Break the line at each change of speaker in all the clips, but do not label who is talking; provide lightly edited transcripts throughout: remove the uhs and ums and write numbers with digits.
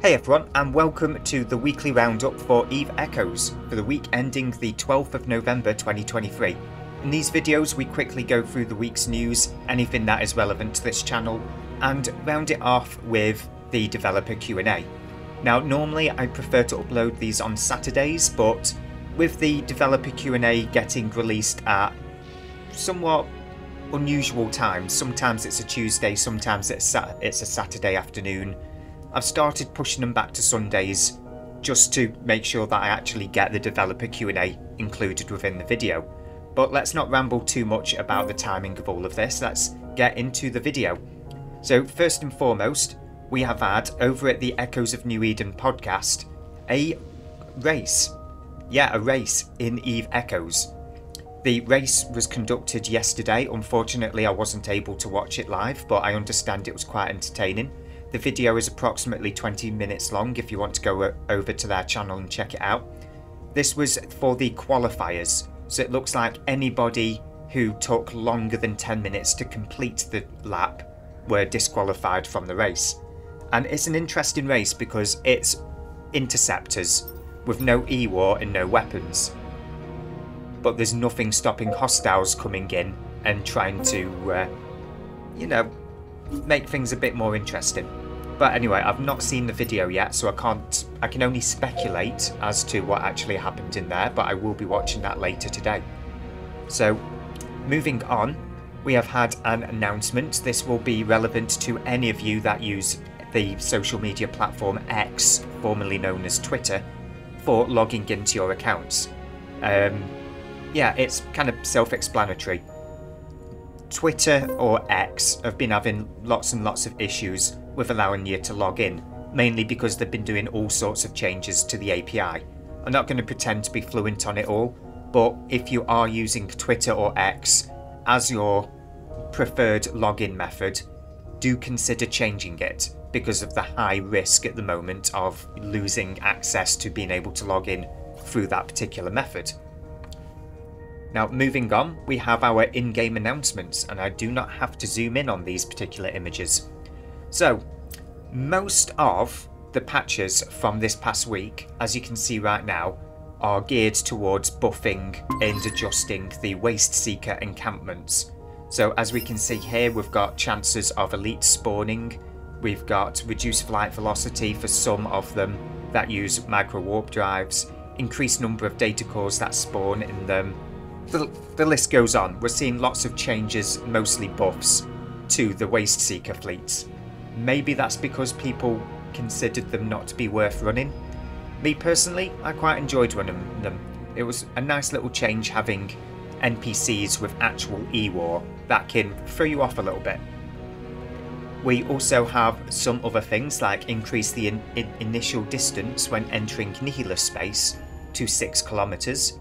Hey everyone, and welcome to the weekly roundup for Eve Echoes for the week ending the 12th of November 2023. In these videos we quickly go through the week's news, anything that is relevant to this channel, and round it off with the developer Q&A. Now normally I prefer to upload these on Saturdays, but with the developer Q&A getting released at somewhat unusual times, sometimes it's a Tuesday, sometimes it's a Saturday afternoon, I've started pushing them back to Sundays just to make sure that I actually get the developer Q&A included within the video. But let's not ramble too much about the timing of all of this, let's get into the video. So first and foremost, we have had, over at the Echoes of New Eden podcast, a race. Yeah, a race in Eve Echoes. The race was conducted yesterday. Unfortunately, I wasn't able to watch it live, but I understand it was quite entertaining. The video is approximately 20 minutes long if you want to go over to their channel and check it out. This was for the qualifiers, so it looks like anybody who took longer than 10 minutes to complete the lap were disqualified from the race. And it's an interesting race because it's interceptors with no E-War and no weapons. But there's nothing stopping hostiles coming in and trying to, make things a bit more interesting. But anyway, I've not seen the video yet, so I can only speculate as to what actually happened in there, but I will be watching that later today. So, moving on, we have had an announcement. This will be relevant to any of you that use the social media platform X, formerly known as Twitter, for logging into your accounts. Yeah, it's kind of self-explanatory. Twitter or X have been having lots and lots of issues with allowing you to log in, mainly because they've been doing all sorts of changes to the API. I'm not going to pretend to be fluent on it all, but if you are using Twitter or X as your preferred login method, do consider changing it because of the high risk at the moment of losing access to being able to log in through that particular method. Now moving on, we have our in-game announcements, and I do not have to zoom in on these particular images. So, most of the patches from this past week, as you can see right now, are geared towards buffing and adjusting the Waste Seeker encampments. So as we can see here, we've got chances of elite spawning, we've got reduced flight velocity for some of them that use micro warp drives, increased number of data cores that spawn in them. The list goes on. We're seeing lots of changes, mostly buffs, to the Waste Seeker fleets. Maybe that's because people considered them not to be worth running. Me personally, I quite enjoyed running them. It was a nice little change having NPCs with actual E-War that can throw you off a little bit. We also have some other things like increase the initial distance when entering Nihilus space to 6 kilometers.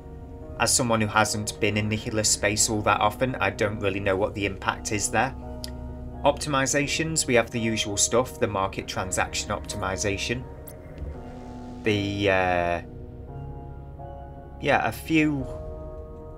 As someone who hasn't been in Nihilus space all that often, I don't really know what the impact is there. Optimizations, we have the usual stuff, the market transaction optimization. A few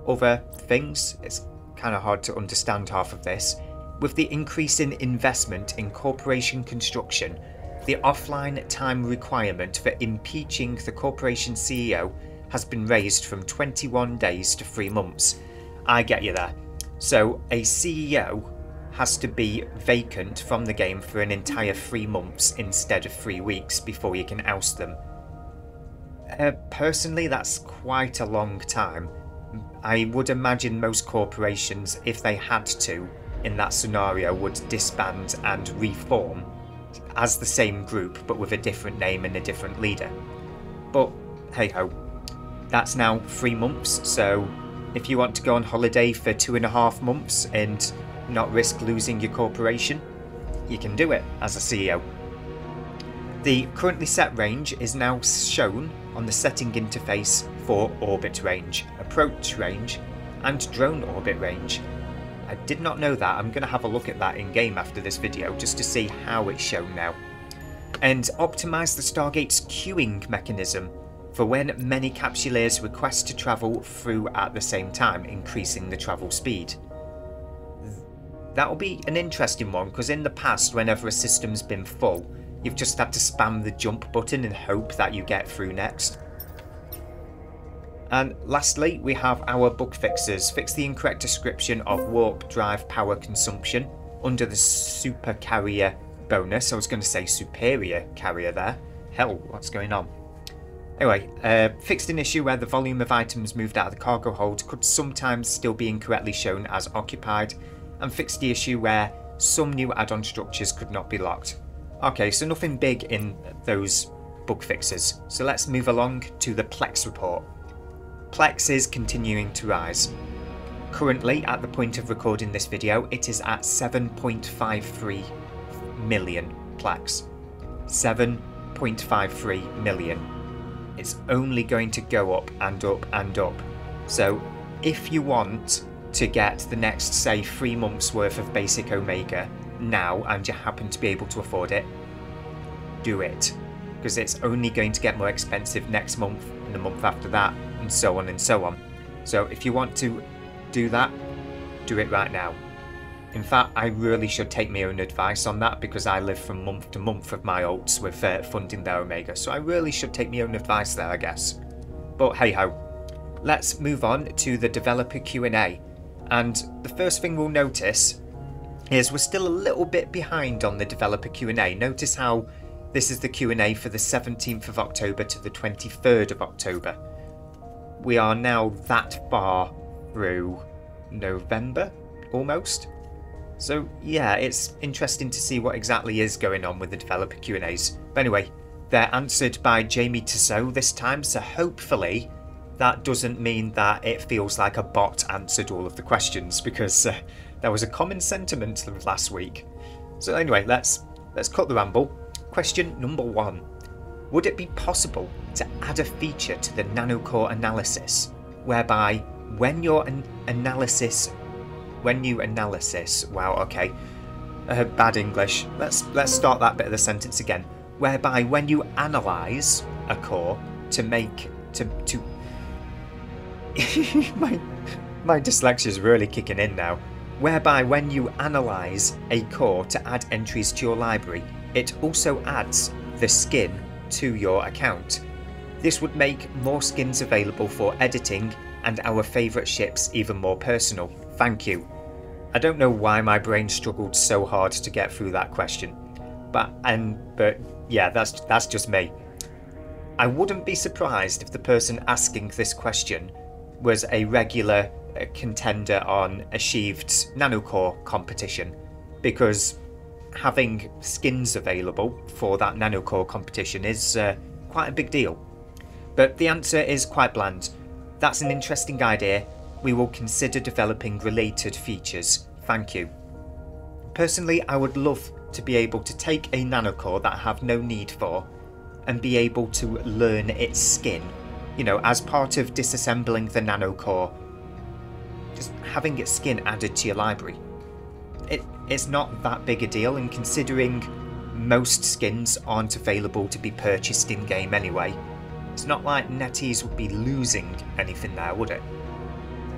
other things. It's kind of hard to understand half of this. With the increase in investment in corporation construction, the offline time requirement for impeaching the corporation CEO has been raised from 21 days to 3 months. I get you there. So a CEO has to be vacant from the game for an entire 3 months instead of 3 weeks before you can oust them. Personally, that's quite a long time. I would imagine most corporations, if they had to, in that scenario, would disband and reform as the same group but with a different name and a different leader. But hey ho. That's now 3 months, so if you want to go on holiday for 2.5 months and not risk losing your corporation, you can do it as a CEO. The currently set range is now shown on the setting interface for orbit range, approach range, and drone orbit range. I did not know that. I'm going to have a look at that in game after this video just to see how it's shown now. And optimize the Stargate's queuing mechanism for when many capsuleers request to travel through at the same time, increasing the travel speed. That'll be an interesting one, because in the past, whenever a system's been full, You've just had to spam the jump button and hope that you get through next. And lastly, we have our bug fixes. Fix the incorrect description of warp drive power consumption under the super carrier bonus. I was going to say superior carrier there. Hell, what's going on? Anyway, fixed an issue where the volume of items moved out of the cargo hold could sometimes still be incorrectly shown as occupied, and fixed the issue where some new add-on structures could not be locked. Okay, so nothing big in those bug fixes. So let's move along to the Plex report. Plex is continuing to rise. Currently, at the point of recording this video, it is at 7.53 million Plex. 7.53 million. It's only going to go up and up and up. So if you want to get the next, say, 3 months worth of basic Omega now, and you happen to be able to afford it, do it. Because it's only going to get more expensive next month and the month after that, and so on and so on. So if you want to do that, do it right now. In fact, I really should take my own advice on that, because I live from month to month with my alts with funding their Omega, so I really should take my own advice there, I guess. But hey ho, let's move on to the developer Q&A. And the first thing we'll notice is we're still a little bit behind on the developer Q&A. Notice how this is the Q&A for the 17th of October to the 23rd of October. We are now that far through November, almost. So yeah, it's interesting to see what exactly is going on with the developer Q&As. But anyway, they're answered by Jamie Tissot this time, so hopefully that doesn't mean that it feels like a bot answered all of the questions, because there was a common sentiment last week. So anyway, let's cut the ramble. Question number 1. Would it be possible to add a feature to the nanocore analysis whereby when you analysis, wow, okay, bad English. Let's start that bit of the sentence again. Whereby when you analyze a core to make my dyslexia is really kicking in now. Whereby when you analyze a core to add entries to your library, it also adds the skin to your account. This would make more skins available for editing and our favourite ships even more personal. Thank you. I don't know why my brain struggled so hard to get through that question, but yeah, that's just me. I wouldn't be surprised if the person asking this question was a regular contender on Achieved's nanocore competition, because having skins available for that nanocore competition is quite a big deal. But the answer is quite bland. That's an interesting idea. We will consider developing related features. Thank you. Personally, I would love to be able to take a nanocore that I have no need for and be able to learn its skin. You know, as part of disassembling the nanocore, just having its skin added to your library. It's not that big a deal, and considering most skins aren't available to be purchased in-game anyway, it's not like NetEase would be losing anything there, would it?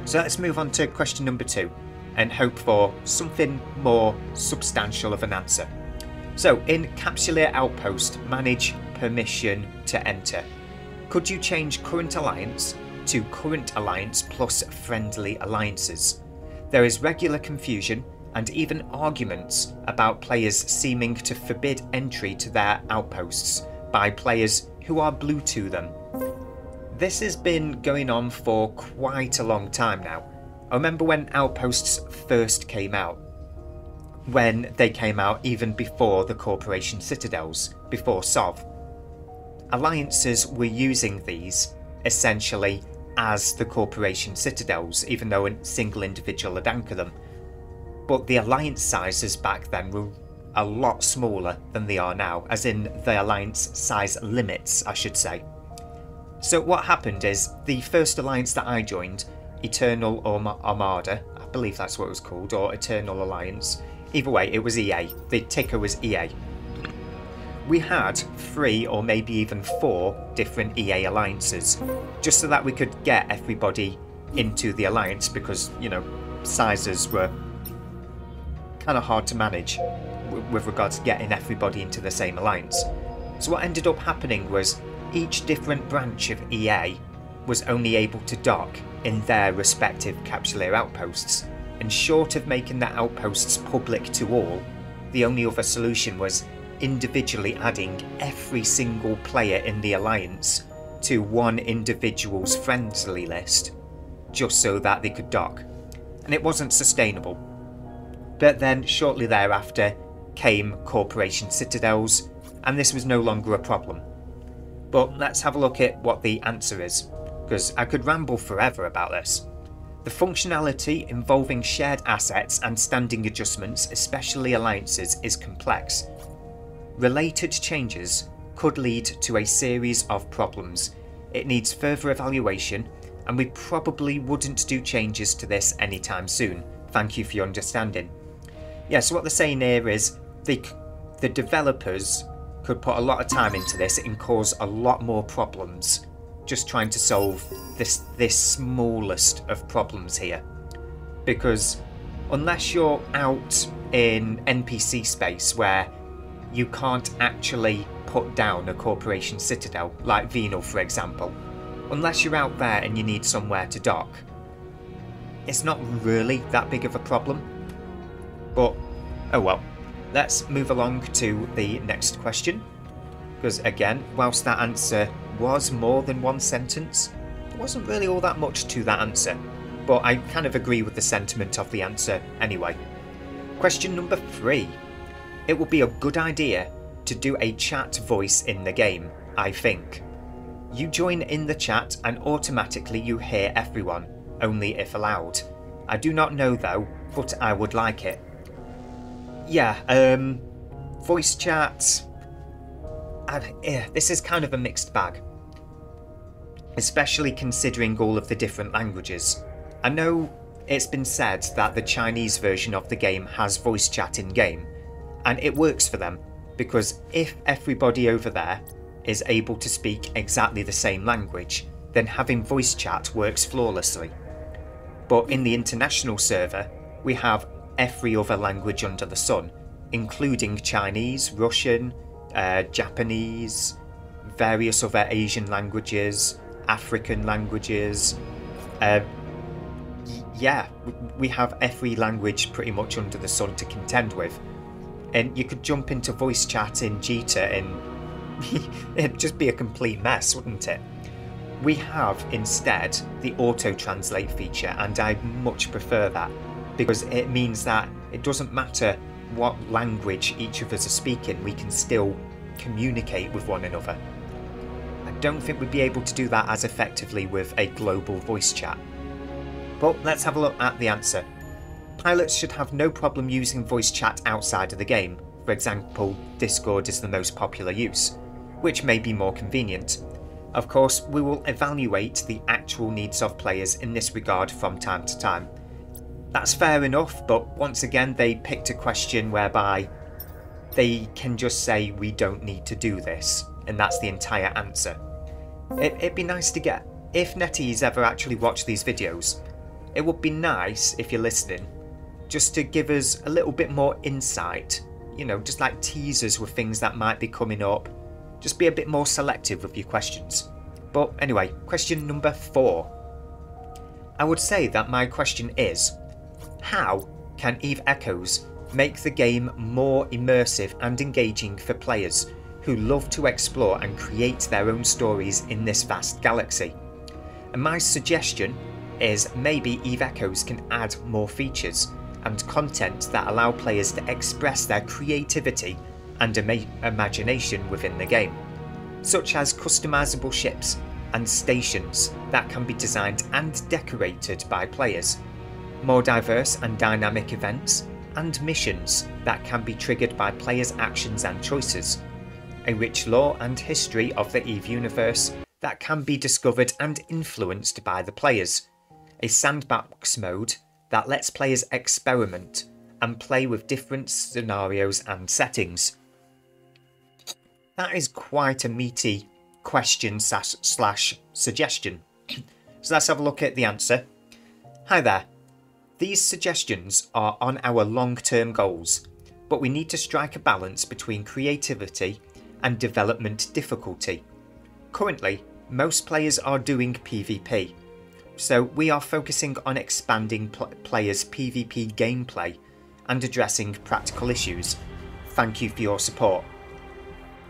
So let's move on to question number 2 and hope for something more substantial of an answer. So in Capsuleer Outpost, manage permission to enter. Could you change current alliance to current alliance plus friendly alliances? There is regular confusion and even arguments about players seeming to forbid entry to their outposts by players who are blue to them. This has been going on for quite a long time now. I remember when outposts first came out, when they came out even before the Corporation Citadels, before SOV. Alliances were using these essentially as the Corporation Citadels, even though a single individual had anchored them. But the alliance sizes back then were a lot smaller than they are now, as in the alliance size limits, I should say. So what happened is, the first alliance that I joined, Eternal Armada, I believe that's what it was called, or Eternal Alliance, either way, it was EA. The ticker was EA. We had 3 or maybe even 4 different EA alliances, just so that we could get everybody into the alliance, because, you know, sizes were kind of hard to manage with regards to getting everybody into the same alliance. So what ended up happening was each different branch of EA was only able to dock in their respective Capsuleer outposts, and short of making the outposts public to all, the only other solution was individually adding every single player in the alliance to one individual's friendly list, just so that they could dock. And it wasn't sustainable. But then shortly thereafter came corporation citadels, and this was no longer a problem. But let's have a look at what the answer is, because I could ramble forever about this. The functionality involving shared assets and standing adjustments, especially alliances, is complex. Related changes could lead to a series of problems. It needs further evaluation, and we probably wouldn't do changes to this anytime soon. Thank you for your understanding. Yeah, so what they're saying here is the developers could put a lot of time into this and cause a lot more problems just trying to solve this smallest of problems here. Because unless you're out in NPC space where you can't actually put down a corporation citadel, like Venal for example, unless you're out there and you need somewhere to dock, it's not really that big of a problem. But oh well. Let's move along to the next question, because again, whilst that answer was more than one sentence, there wasn't really all that much to that answer, but I kind of agree with the sentiment of the answer anyway. Question number 3. It would be a good idea to do a chat voice in the game, I think. You join in the chat and automatically you hear everyone, only if allowed. I do not know though, but I would like it. Yeah, voice chat, this is kind of a mixed bag, especially considering all of the different languages. I know it's been said that the Chinese version of the game has voice chat in game, and it works for them, because if everybody over there is able to speak exactly the same language, then having voice chat works flawlessly. But in the international server, we have every other language under the sun, including Chinese, Russian, Japanese, various other Asian languages, African languages. Yeah, we have every language pretty much under the sun to contend with. And you could jump into voice chat in Jita and it'd just be a complete mess, wouldn't it? We have instead the auto-translate feature, and I much prefer that, because it means that it doesn't matter what language each of us are speaking, we can still communicate with one another. I don't think we'd be able to do that as effectively with a global voice chat. But let's have a look at the answer. Pilots should have no problem using voice chat outside of the game. For example, Discord is the most popular use, which may be more convenient. Of course, we will evaluate the actual needs of players in this regard from time to time. That's fair enough, but once again they picked a question whereby they can just say we don't need to do this, and that's the entire answer. It'd be nice to get, if NetEase ever actually watch these videos, it would be nice, if you're listening, just to give us a little bit more insight, you know, just like teasers with things that might be coming up. Just be a bit more selective with your questions. But anyway, question number 4. I would say that my question is, how can Eve Echoes make the game more immersive and engaging for players who love to explore and create their own stories in this vast galaxy? And my suggestion is maybe Eve Echoes can add more features and content that allow players to express their creativity and imagination within the game, such as customizable ships and stations that can be designed and decorated by players, more diverse and dynamic events and missions that can be triggered by players' actions and choices, a rich lore and history of the EVE universe that can be discovered and influenced by the players, a sandbox mode that lets players experiment and play with different scenarios and settings. That is quite a meaty question slash suggestion. So let's have a look at the answer. Hi there. These suggestions are on our long-term goals, but we need to strike a balance between creativity and development difficulty. Currently, most players are doing PvP, so we are focusing on expanding players' PvP gameplay and addressing practical issues. Thank you for your support.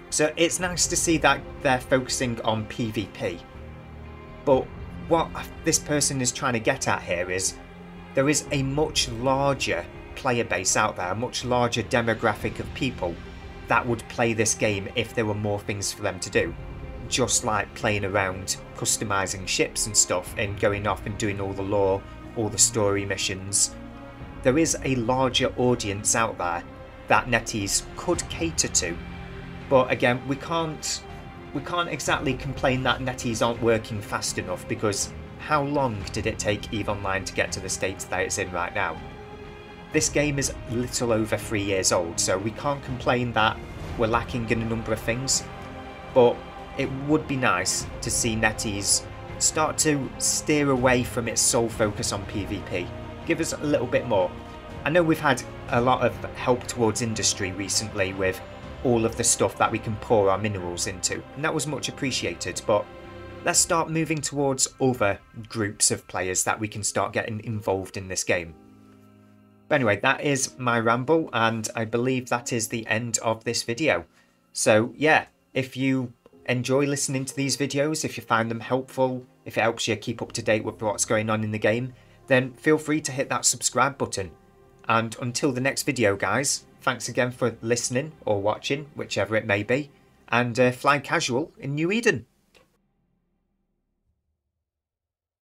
So it's nice to see that they're focusing on PvP, but what this person is trying to get at here is there is a much larger player base out there, a much larger demographic of people that would play this game if there were more things for them to do. Just like playing around, customizing ships and stuff and going off and doing all the lore, all the story missions. There is a larger audience out there that NetEase could cater to. But again, we can't exactly complain that NetEase aren't working fast enough, because how long did it take EVE Online to get to the state that it's in right now? This game is a little over 3 years old, so we can't complain that we're lacking in a number of things, but it would be nice to see NetEase start to steer away from its sole focus on PvP. Give us a little bit more. I know we've had a lot of help towards industry recently with all of the stuff that we can pour our minerals into, and that was much appreciated, but let's start moving towards other groups of players that we can start getting involved in this game. But anyway, that is my ramble, and I believe that is the end of this video. So yeah, if you enjoy listening to these videos, if you find them helpful, if it helps you keep up to date with what's going on in the game, then feel free to hit that subscribe button. And until the next video, guys, thanks again for listening or watching, whichever it may be, and fly casual in New Eden.